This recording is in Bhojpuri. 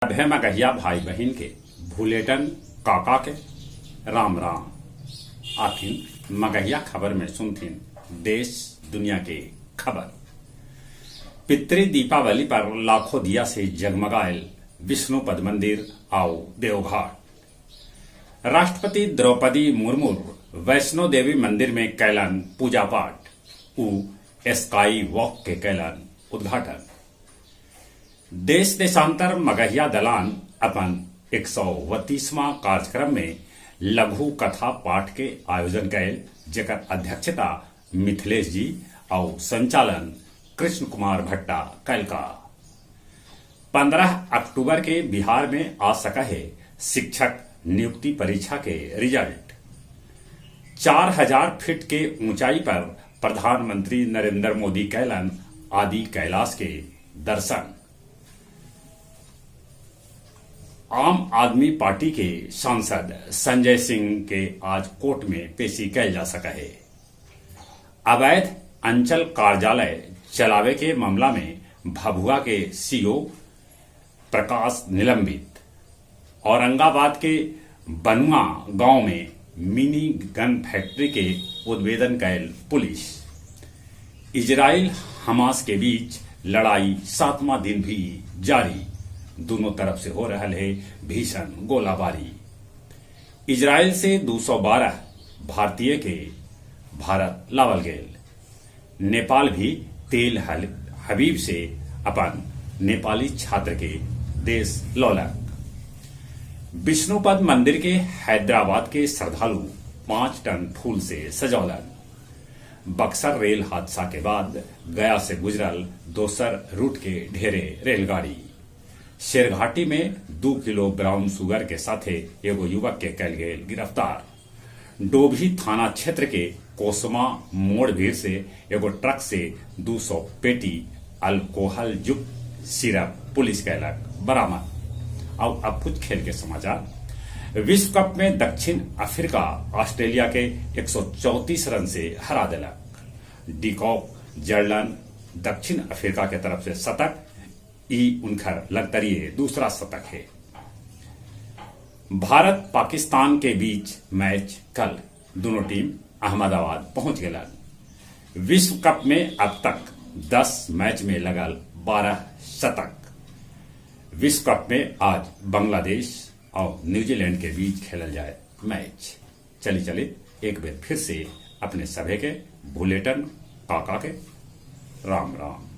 अभे मगहिया भाई बहन के भूलेटन काका के राम राम आथिन मगहिया खबर में सुनथिन देश दुनिया के खबर। पितृ दीपावली पर लाखों दिया से जगमगायल विष्णुपद मंदिर आओ देवघाट। राष्ट्रपति द्रौपदी मुर्मू वैष्णो देवी मंदिर में कैलन पूजा पाठ उ स्काई वॉक के कैलन उद्घाटन। देश देशांतर मगहिया दलान अपन 132वां कार्यक्रम में लघु कथा पाठ के आयोजन कैल, जेकर अध्यक्षता मिथिलेश जी और संचालन कृष्ण कुमार भट्टा कैल का। 15 अक्टूबर के बिहार में आ सका है शिक्षक नियुक्ति परीक्षा के रिजल्ट। 4000 फीट के ऊंचाई पर प्रधानमंत्री नरेंद्र मोदी कैलन आदि कैलाश के दर्शन। आम आदमी पार्टी के सांसद संजय सिंह के आज कोर्ट में पेशी कैल जा सका है। अवैध अंचल कार्यालय चलावे के मामला में भभुआ के सीओ प्रकाश निलंबित। औरंगाबाद के बनुआ गांव में मिनी गन फैक्ट्री के उद्भेदन कैल पुलिस। इजराइल हमास के बीच लड़ाई 7वां दिन भी जारी, दोनों तरफ से हो रहा है भीषण गोलाबारी। इजराइल से 212 भारतीय के भारत लावल गेल। नेपाल भी तेल हबीब से अपन नेपाली छात्र के देश लौलक। विष्णुपद मंदिर के हैदराबाद के श्रद्धालु 5 टन फूल से सजौलन। बक्सर रेल हादसा के बाद गया से गुजरल दोसर रूट के ढेरे रेलगाड़ी। शेरघाटी में 2 किलो ब्राउन शुगर के साथे एगो युवक के कैल गेल गिरफ्तार। डोभी थाना क्षेत्र के कोसमा मोड़ भीड़ से एगो ट्रक से 200 पेटी अल्कोहल युक्त सिरप पुलिस कैलक बरामद। और अब कुछ खेल के समाचार। विश्व कप में दक्षिण अफ्रीका ऑस्ट्रेलिया के 134 रन से हरा दिलक। डिकॉक जर्लन दक्षिण अफ्रीका के तरफ से शतक उनखर लगतरिए दूसरा शतक है। भारत पाकिस्तान के बीच मैच कल, दोनों टीम अहमदाबाद पहुंच गए। विश्व कप में अब तक 10 मैच में लगल 12 शतक। विश्व कप में आज बांग्लादेश और न्यूजीलैंड के बीच खेलल जाए मैच। चली एक बार फिर से अपने सभे के भूलेटन काका के राम राम।